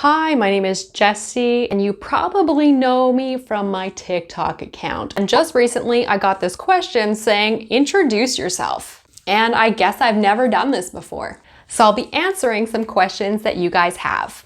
Hi, my name is Jessie, and you probably know me from my TikTok account. And just recently, I got this question saying, introduce yourself. And I guess I've never done this before. So I'll be answering some questions that you guys have.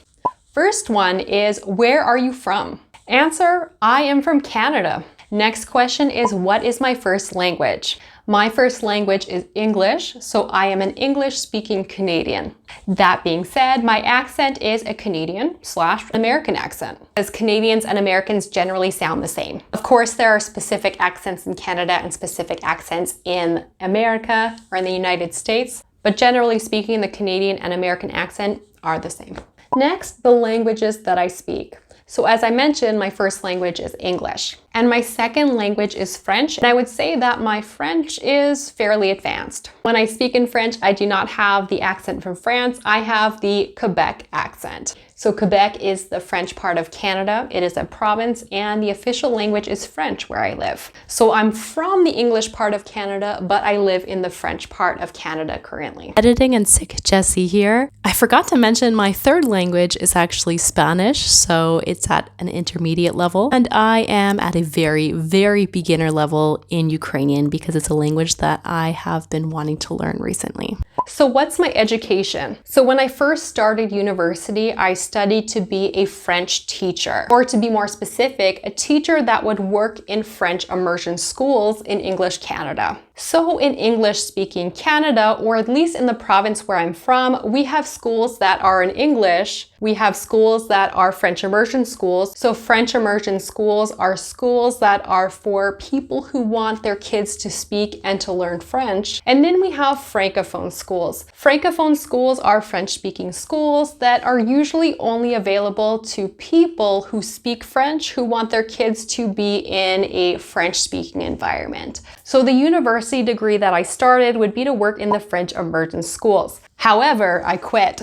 First one is, where are you from? Answer, I am from Canada. Next question is, what is my first language? My first language is English, so I am an English-speaking Canadian. That being said, my accent is a Canadian/American accent, as Canadians and Americans generally sound the same. Of course, there are specific accents in Canada and specific accents in America or in the United States, but generally speaking, the Canadian and American accent are the same. Next, the languages that I speak. So as I mentioned, my first language is English, and my second language is French, and I would say that my French is fairly advanced. When I speak in French, I do not have the accent from France, I have the Quebec accent. So Quebec is the French part of Canada. It is a province, and the official language is French where I live. So I'm from the English part of Canada, but I live in the French part of Canada currently. Editing and sick Jessie here. I forgot to mention my third language is actually Spanish, so it's at an intermediate level, and I am at a very, very beginner level in Ukrainian because it's a language that I have been wanting to learn recently. So what's my education? So when I first started university, I studied to be a French teacher, or to be more specific, a teacher that would work in French immersion schools in English Canada. So in English-speaking Canada, or at least in the province where I'm from, we have schools that are in English. We have schools that are French immersion schools. So French immersion schools are schools that are for people who want their kids to speak and to learn French. And then we have Francophone schools. Francophone schools are French-speaking schools that are usually only available to people who speak French, who want their kids to be in a French-speaking environment. So the university degree that I started would be to work in the French immersion schools. However, I quit.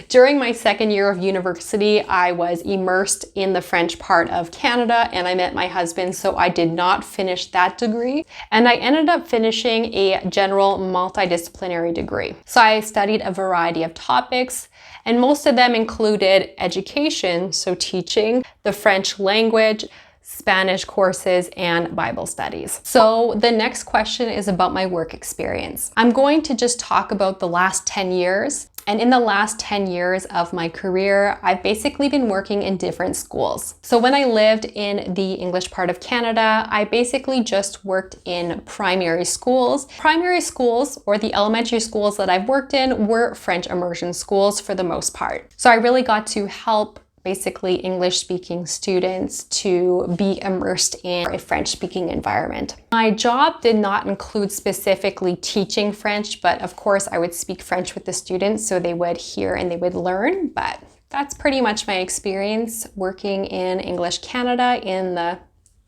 During my second year of university, I was immersed in the French part of Canada and I met my husband, so I did not finish that degree. And I ended up finishing a general multidisciplinary degree. So I studied a variety of topics, and most of them included education, so teaching, the French language, Spanish courses, and Bible studies. So the next question is about my work experience. I'm going to just talk about the last 10 years. And in the last 10 years of my career, I've basically been working in different schools. So when I lived in the English part of Canada, I basically just worked in primary schools. Primary schools, or the elementary schools that I've worked in, were French immersion schools for the most part. So I really got to help basically English-speaking students to be immersed in a French-speaking environment. My job did not include specifically teaching French, but of course I would speak French with the students so they would hear and they would learn, but that's pretty much my experience working in English Canada in the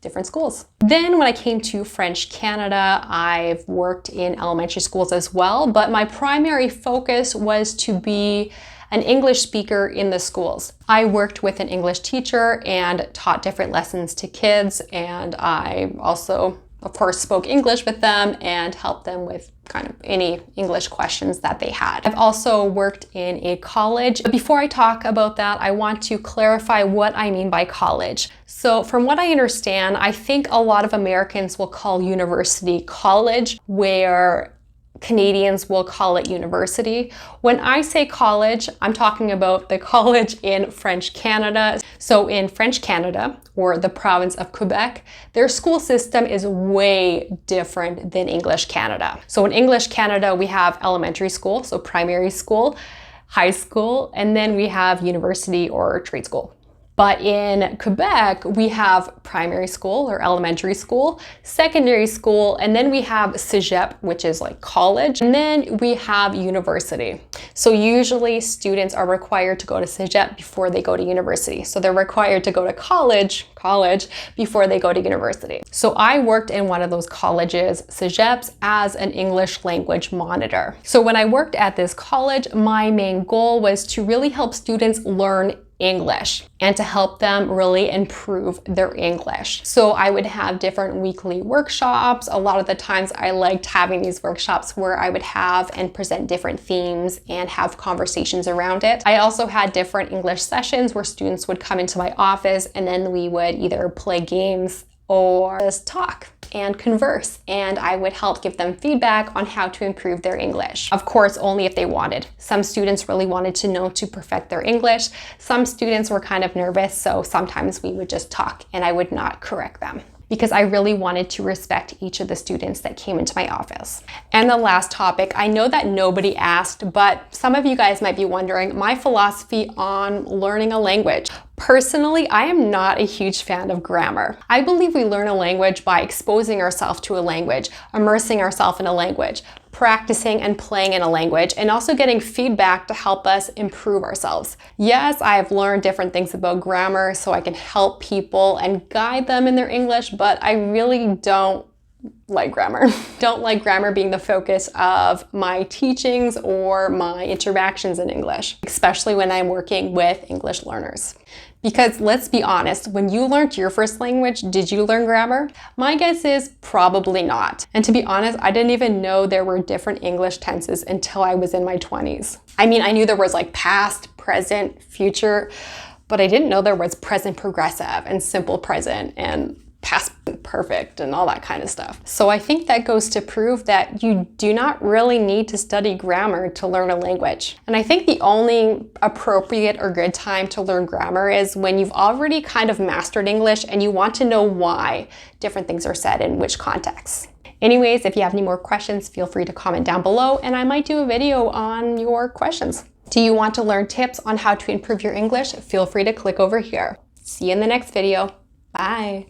different schools. Then when I came to French Canada, I've worked in elementary schools as well, but my primary focus was to be an English speaker in the schools. I worked with an English teacher and taught different lessons to kids, and I also, of course, spoke English with them and helped them with kind of any English questions that they had. I've also worked in a college. But before I talk about that, I want to clarify what I mean by college. So from what I understand, I think a lot of Americans will call university college, where Canadians will call it university. When I say college, I'm talking about the college in French Canada. So in French Canada, or the province of Quebec, their school system is way different than English Canada. So in English Canada, we have elementary school, so primary school, high school, and then we have university or trade school. But in Quebec, we have primary school or elementary school, secondary school, and then we have cégep, which is like college, and then we have university. So usually students are required to go to cégep before they go to university. So they're required to go to college college before they go to university. So I worked in one of those colleges, Cegeps, as an English language monitor. So when I worked at this college, my main goal was to really help students learn English and to help them really improve their English. So I would have different weekly workshops. A lot of the times I liked having these workshops where I would have and present different themes and have conversations around it. I also had different English sessions where students would come into my office and then we would either play games or just talk and converse, and I would help give them feedback on how to improve their English. Of course, only if they wanted. Some students really wanted to know to perfect their English. Some students were kind of nervous, so sometimes we would just talk and I would not correct them, because I really wanted to respect each of the students that came into my office. And the last topic, I know that nobody asked, but some of you guys might be wondering, my philosophy on learning a language. Personally, I am not a huge fan of grammar. I believe we learn a language by exposing ourselves to a language, immersing ourselves in a language, practicing and playing in a language, and also getting feedback to help us improve ourselves. Yes, I have learned different things about grammar so I can help people and guide them in their English, but I really don't like grammar. Don't like grammar being the focus of my teachings or my interactions in English, especially when I'm working with English learners. Because let's be honest, when you learned your first language, did you learn grammar? My guess is probably not. And to be honest, I didn't even know there were different English tenses until I was in my 20s. I mean, I knew there was like past, present, future, but I didn't know there was present progressive and simple present and past perfect and all that kind of stuff. So I think that goes to prove that you do not really need to study grammar to learn a language. And I think the only appropriate or good time to learn grammar is when you've already kind of mastered English and you want to know why different things are said in which contexts. Anyways, if you have any more questions, feel free to comment down below and I might do a video on your questions. Do you want to learn tips on how to improve your English? Feel free to click over here. See you in the next video. Bye.